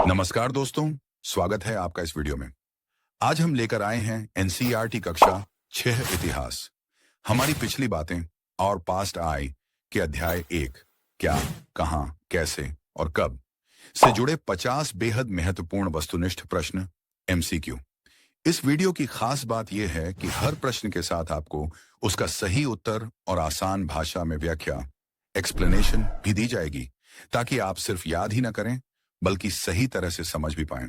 नमस्कार दोस्तों, स्वागत है आपका इस वीडियो में। आज हम लेकर आए हैं एनसीईआरटी कक्षा 6 इतिहास। हमारी पिछली बातें और पास्ट आई के अध्याय 1 क्या, कहां, कैसे और कब से जुड़े 50 बेहद महत्वपूर्ण वस्तुनिष्ठ प्रश्न एमसीक्यू। इस वीडियो की खास बात यह है कि हर प्रश्न के साथ आपको उसका सही उत्तर और आसान भाषा में व्याख्या एक्सप्लेनेशन भी दी जाएगी, ताकि आप सिर्फ याद ही न करें बल्कि सही तरह से समझ भी पाएं।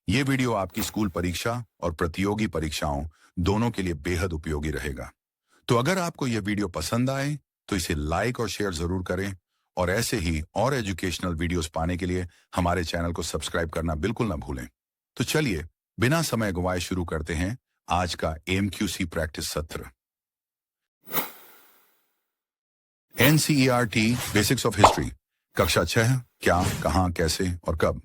यह वीडियो आपकी स्कूल परीक्षा और प्रतियोगी परीक्षाओं दोनों के लिए बेहद उपयोगी रहेगा। तो अगर आपको यह वीडियो पसंद आए तो इसे लाइक और शेयर जरूर करें, और ऐसे ही और एजुकेशनल वीडियोस पाने के लिए हमारे चैनल को सब्सक्राइब करना बिल्कुल ना भूलें। तो चलिए बिना समय गंवाए शुरू करते हैं आज का एमक्यूसी प्रैक्टिस सत्र। एनसीईआरटी बेसिक्स ऑफ हिस्ट्री कक्षा 6 क्या, कहां, कैसे और कब।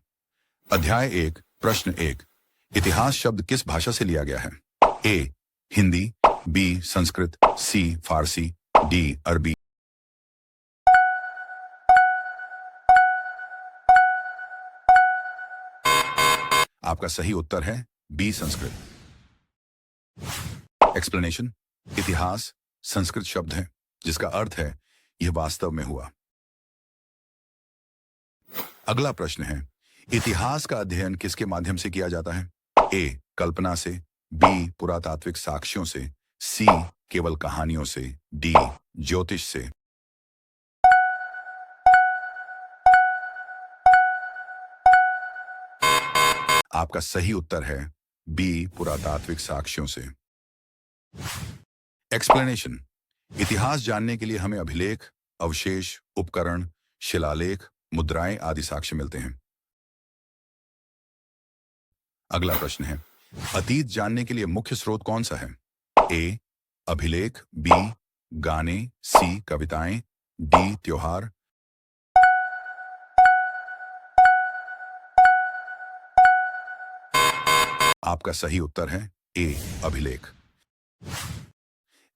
अध्याय 1 प्रश्न 1 इतिहास शब्द किस भाषा से लिया गया है? ए हिंदी, बी संस्कृत, सी फारसी, डी अरबी। आपका सही उत्तर है बी संस्कृत। एक्सप्लेनेशन, इतिहास संस्कृत शब्द है जिसका अर्थ है यह वास्तव में हुआ। अगला प्रश्न है इतिहास का अध्ययन किसके माध्यम से किया जाता है? ए कल्पना से, बी पुरातात्विक साक्ष्यों से, सी केवल कहानियों से, डी ज्योतिष से। आपका सही उत्तर है बी पुरातात्विक साक्ष्यों से। एक्सप्लेनेशन, इतिहास जानने के लिए हमें अभिलेख, अवशेष, उपकरण, शिलालेख, मुद्राएं आदि साक्ष्य मिलते हैं। अगला प्रश्न है अतीत जानने के लिए मुख्य स्रोत कौन सा है? ए अभिलेख, बी गाने, सी कविताएं, डी त्योहार। आपका सही उत्तर है ए अभिलेख।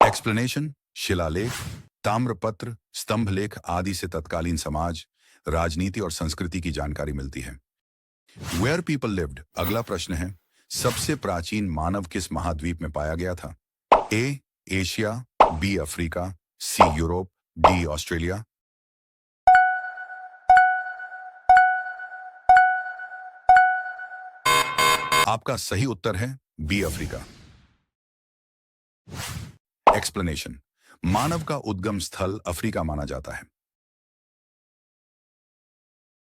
एक्सप्लेनेशन, शिलालेख, ताम्रपत्र, स्तंभलेख आदि से तत्कालीन समाज, राजनीति और संस्कृति की जानकारी मिलती है। वेयर पीपल लिव्ड अगला प्रश्न है सबसे प्राचीन मानव किस महाद्वीप में पाया गया था? A Asia, B Africa, C Europe, D Australia. आपका सही उत्तर है बी अफ्रीका। एक्सप्लेनेशन, मानव का उद्गम स्थल अफ्रीका माना जाता है।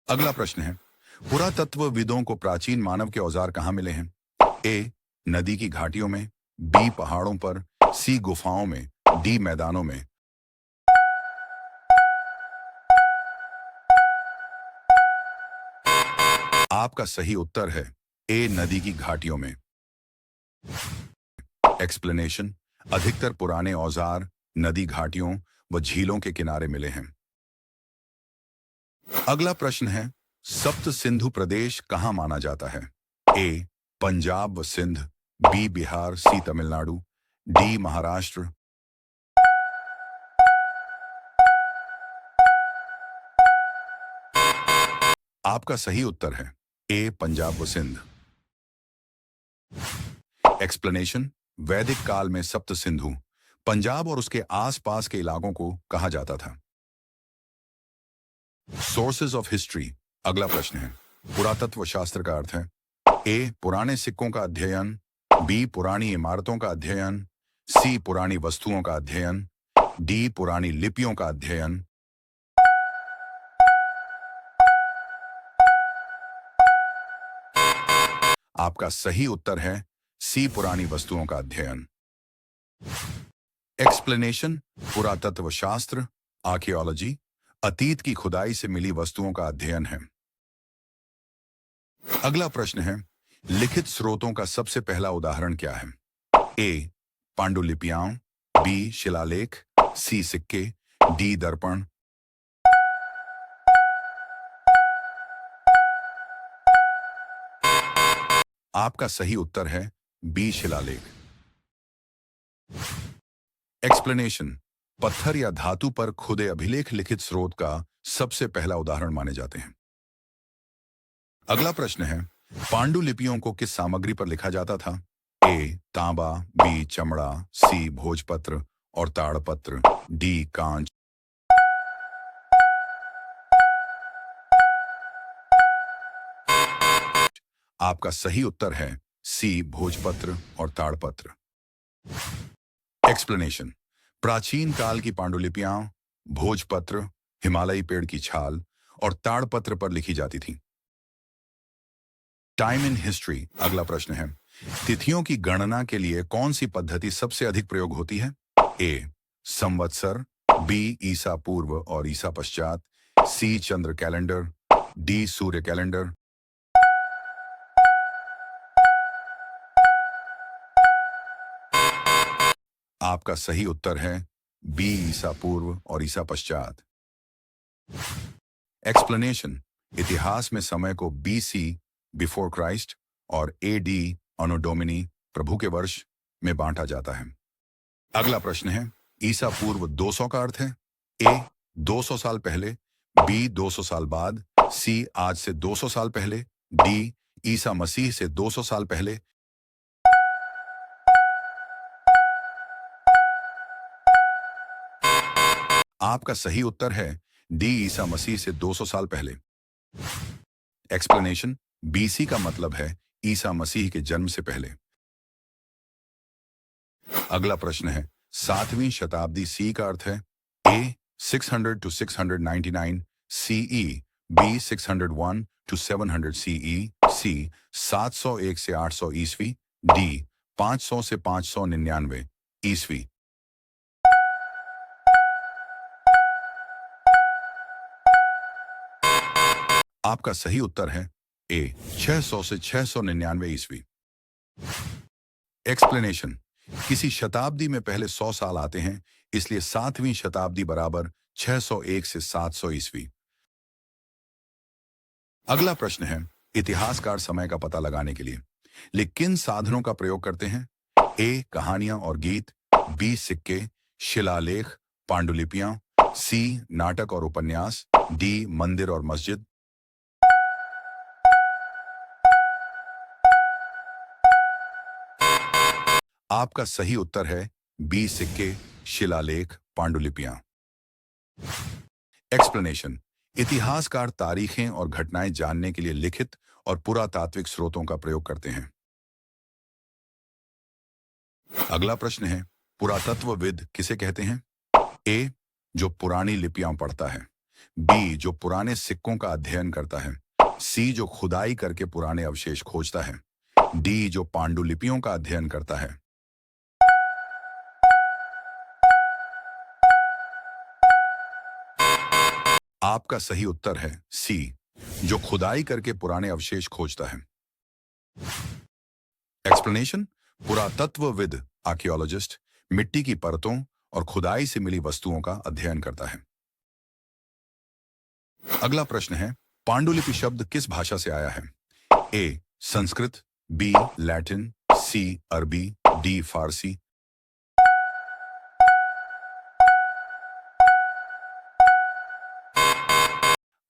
अगला प्रश्न है पुरातत्वविदों को प्राचीन मानव के औजार कहां मिले हैं? ए नदी की घाटियों में, बी पहाड़ों पर, सी गुफाओं में, डी मैदानों में। आपका सही उत्तर है ए नदी की घाटियों में। एक्सप्लेनेशन, अधिकतर पुराने औजार नदी घाटियों व झीलों के किनारे मिले हैं। अगला प्रश्न है सप्त सिंधु प्रदेश कहां माना जाता है? ए पंजाब व सिंध, बी बिहार, सी तमिलनाडु, डी महाराष्ट्र। आपका सही उत्तर है ए पंजाब व सिंध। एक्सप्लेनेशन, वैदिक काल में सप्त सिंधु पंजाब और उसके आसपास के इलाकों को कहा जाता था। सोर्सेज ऑफ हिस्ट्री अगला प्रश्न है पुरातत्व शास्त्र का अर्थ है? ए पुराने सिक्कों का अध्ययन, बी पुरानी इमारतों का अध्ययन, सी पुरानी वस्तुओं का अध्ययन, डी पुरानी लिपियों का अध्ययन। आपका सही उत्तर है सी पुरानी वस्तुओं का अध्ययन। एक्सप्लेनेशन, पुरातत्व शास्त्र आर्कियोलॉजी अतीत की खुदाई से मिली वस्तुओं का अध्ययन है। अगला प्रश्न है लिखित स्रोतों का सबसे पहला उदाहरण क्या है? ए पांडुलिपियां, बी शिलालेख, सी सिक्के, डी दर्पण। आपका सही उत्तर है बी शिलालेख। एक्सप्लेनेशन, पत्थर या धातु पर खुदे अभिलेख लिखित स्रोत का सबसे पहला उदाहरण माने जाते हैं। अगला प्रश्न है, पांडुलिपियों को किस सामग्री पर लिखा जाता था? ए तांबा, बी चमड़ा, सी भोजपत्र और ताड़पत्र, डी कांच। आपका सही उत्तर है सी भोजपत्र और ताड़पत्र। एक्सप्लेनेशन। प्राचीन काल की पांडुलिपियां भोजपत्र, हिमालयी पेड़ की छाल और ताड़पत्र पर लिखी जाती थीं। Time in history. अगला प्रश्न है, तिथियों की गणना के लिए कौन सी पद्धति सबसे अधिक प्रयोग होती है? ए संवत्सर, बी ईसा पूर्व और ईसा पश्चात, सी चंद्र कैलेंडर, डी सूर्य कैलेंडर। आपका सही उत्तर है बी ईसा पूर्व और ईसा पश्चात। एक्सप्लेनेशन। इतिहास में समय को बीसी बिफोर क्राइस्ट और एडी अनो डोमिनी प्रभु के वर्ष में बांटा जाता है। अगला प्रश्न है, ईसा पूर्व 200 का अर्थ है? ए 200 साल पहले, बी 200 साल बाद, सी आज से 200 साल पहले, डी ईसा मसीह से 200 साल पहले। आपका सही उत्तर है डी ईसा मसीह से 200 साल पहले। एक्सप्लेनेशन। बीसी का मतलब है ईसा मसीह के जन्म से पहले। अगला प्रश्न है, 7वीं शताब्दी सी का अर्थ है? A 600 to 699 CE, B 601 to 700 CE, C 701 से 800 ईस्वी, डी 500 से 599 ईस्वी। आपका सही उत्तर है ए 600 से 699 ईस्वी। एक्सप्लेनेशन। किसी शताब्दी में पहले 100 साल आते हैं, इसलिए 7वीं शताब्दी बराबर 601 से 700 ईस्वी। अगला प्रश्न है, इतिहासकार समय का पता लगाने के लिए किन साधनों का प्रयोग करते हैं? ए कहानियां और गीत, बी सिक्के, शिलालेख, पांडुलिपियां, सी नाटक और उपन्यास, डी मंदिर और मस्जिद। आपका सही उत्तर है बी सिक्के, शिलालेख, पांडुलिपियां। एक्सप्लेनेशन। इतिहासकार तारीखें और घटनाएं जानने के लिए लिखित और पुरातात्विक स्रोतों का प्रयोग करते हैं। अगला प्रश्न है, पुरातत्वविद किसे कहते हैं? ए जो पुरानी लिपियां पढ़ता है, बी जो पुराने सिक्कों का अध्ययन करता है, सी जो खुदाई करके पुराने अवशेष खोजता है, डी जो पांडुलिपियों का अध्ययन करता है। आपका सही उत्तर है सी जो खुदाई करके पुराने अवशेष खोजता है। एक्सप्लेनेशन। पुरातत्वविद आर्कियोलॉजिस्ट मिट्टी की परतों और खुदाई से मिली वस्तुओं का अध्ययन करता है। अगला प्रश्न है, पांडुलिपि शब्द किस भाषा से आया है? ए संस्कृत, बी लैटिन, सी अरबी, डी फारसी।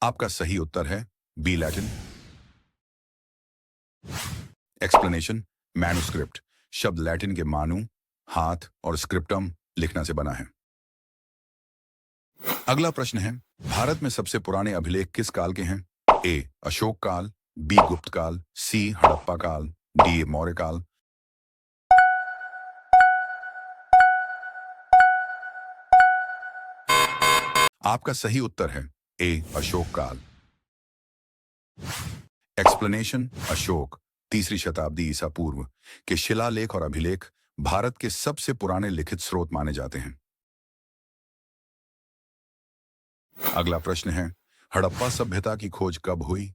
आपका सही उत्तर है बी लैटिन। एक्सप्लेनेशन। मैन्युस्क्रिप्ट शब्द लैटिन के मानु, हाथ और स्क्रिप्टम लिखना से बना है। अगला प्रश्न है, भारत में सबसे पुराने अभिलेख किस काल के हैं? ए अशोक काल, बी गुप्त काल, सी हड़प्पा काल, डी मौर्य काल। आपका सही उत्तर है ए अशोक काल। एक्सप्लेनेशन। अशोक 3री शताब्दी ईसा पूर्व के शिलालेख और अभिलेख भारत के सबसे पुराने लिखित स्रोत माने जाते हैं। अगला प्रश्न है, हड़प्पा सभ्यता की खोज कब हुई?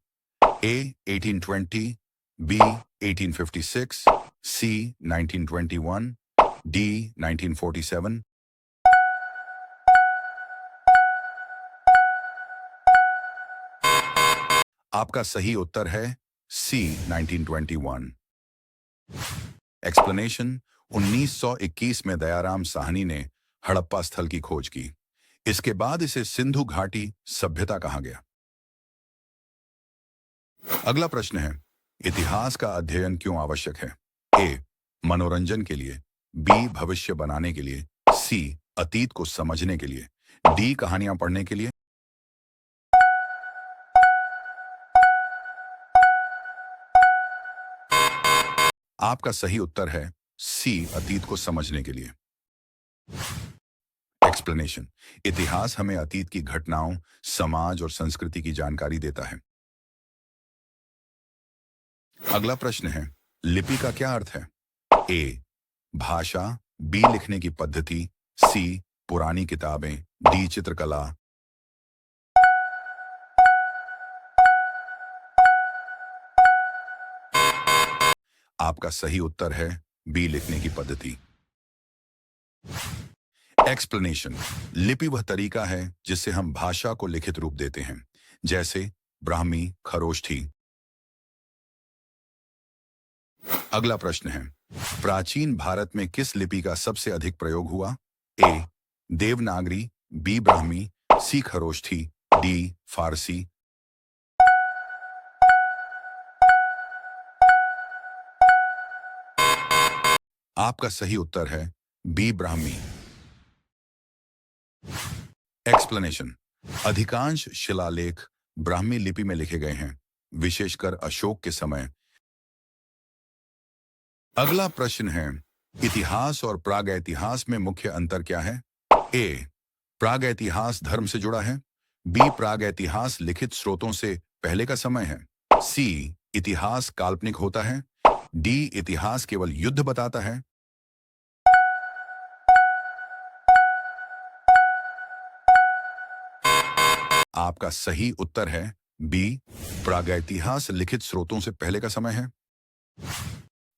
ए 1820, बी 1856, सी 1921, डी 1947। आपका सही उत्तर है सी 1921। एक्सप्लेनेशन। 1921 में दयाराम साहनी ने हड़प्पा स्थल की खोज की। इसके बाद इसे सिंधु घाटी सभ्यता कहा गया। अगला प्रश्न है, इतिहास का अध्ययन क्यों आवश्यक है? ए, मनोरंजन के लिए। बी, भविष्य बनाने के लिए। सी, अतीत को समझने के लिए। डी, कहानियां पढ़ने के लिए। आपका सही उत्तर है सी, अतीत को समझने के लिए। एक्सप्लेनेशन। इतिहास हमें अतीत की घटनाओं, समाज और संस्कृति की जानकारी देता है। अगला प्रश्न है, लिपि का क्या अर्थ है? ए, भाषा। बी, लिखने की पद्धति। सी, पुरानी किताबें। डी, चित्रकला। आपका सही उत्तर है बी, लिखने की पद्धति। एक्सप्लेनेशन। लिपि वह तरीका है जिससे हम भाषा को लिखित रूप देते हैं, जैसे ब्राह्मी, खरोष्ठी। अगला प्रश्न है, प्राचीन भारत में किस लिपि का सबसे अधिक प्रयोग हुआ? ए, देवनागरी। बी, ब्राह्मी। सी, खरोष्ठी। डी, फारसी। आपका सही उत्तर है बी, ब्राह्मी। एक्सप्लेनेशन। अधिकांश शिलालेख ब्राह्मी लिपि में लिखे गए हैं, विशेषकर अशोक के समय। अगला प्रश्न है, इतिहास और प्रागैतिहास में मुख्य अंतर क्या है? ए, प्रागैतिहास धर्म से जुड़ा है। बी, प्रागैतिहास लिखित स्रोतों से पहले का समय है। सी, इतिहास काल्पनिक होता है। डी, इतिहास केवल युद्ध बताता है। आपका सही उत्तर है बी, प्रागैतिहास लिखित स्रोतों से पहले का समय है।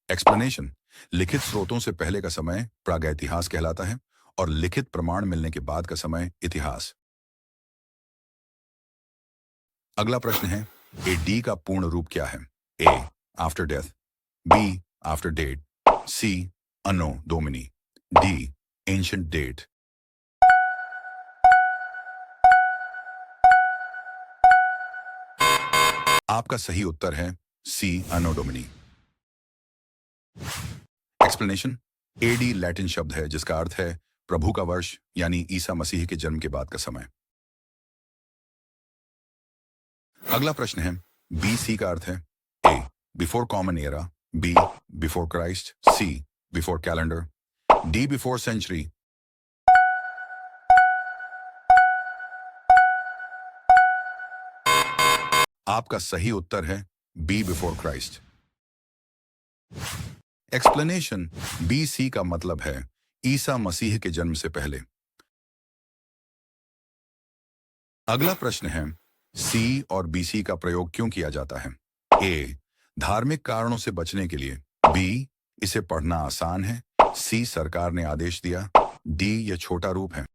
एक्सप्लेनेशन। लिखित स्रोतों से पहले का समय प्रागैतिहास कहलाता है और लिखित प्रमाण मिलने के बाद का समय इतिहास। अगला प्रश्न है, ए, डी का पूर्ण रूप क्या है? A, after death. B, after date. C, Anno Domini. D, ancient date. आपका सही उत्तर है C, Anno Domini. Explanation. AD Latin शब्द है जिसका अर्थ है प्रभु का वर्ष, यानी ईसा मसीह के जन्म के बाद का समय। अगला प्रश्न है, बीसी का अर्थ है A, before common era. B, before Christ. C, before calendar. D, before century. आपका सही उत्तर है B, before Christ. Explanation. BC का मतलब है ईसा मसीह के जन्म से पहले। अगला प्रश्न है, सी और बीसी का प्रयोग क्यों किया जाता है? ए, धार्मिक कारणों से बचने के लिए। बी, इसे पढ़ना आसान है। सी, सरकार ने आदेश दिया। डी, यह छोटा रूप है।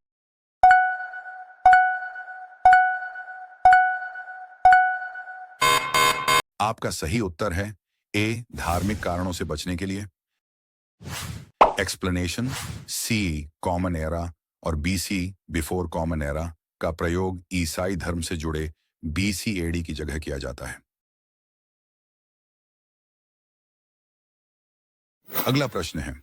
आपका सही उत्तर है ए, धार्मिक कारणों से बचने के लिए। एक्सप्लेनेशन। सी, कॉमन एरा और बीसी, बिफोर कॉमन एरा का प्रयोग ईसाई धर्म से जुड़े बीसी एडी की जगह किया जाता है। अगला प्रश्न है,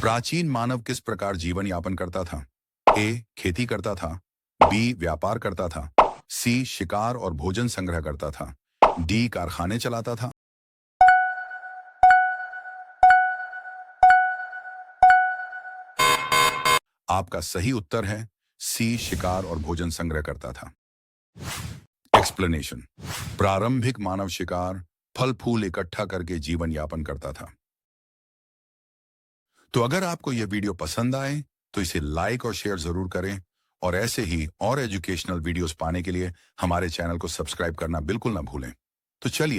प्राचीन मानव किस प्रकार जीवन यापन करता था? ए, खेती करता था। बी, व्यापार करता था। सी, शिकार और भोजन संग्रह करता था। डी, कारखाने चलाता था। आपका सही उत्तर है सी, शिकार और भोजन संग्रह करता था। एक्सप्लेनेशन। प्रारंभिक मानव शिकार, फल फूल इकट्ठा करके जीवन यापन करता था। तो अगर आपको यह वीडियो पसंद आए तो इसे लाइक और शेयर जरूर करें, और ऐसे ही और एजुकेशनल वीडियोस पाने के लिए हमारे चैनल को सब्सक्राइब करना बिल्कुल ना भूलें। तो चलिए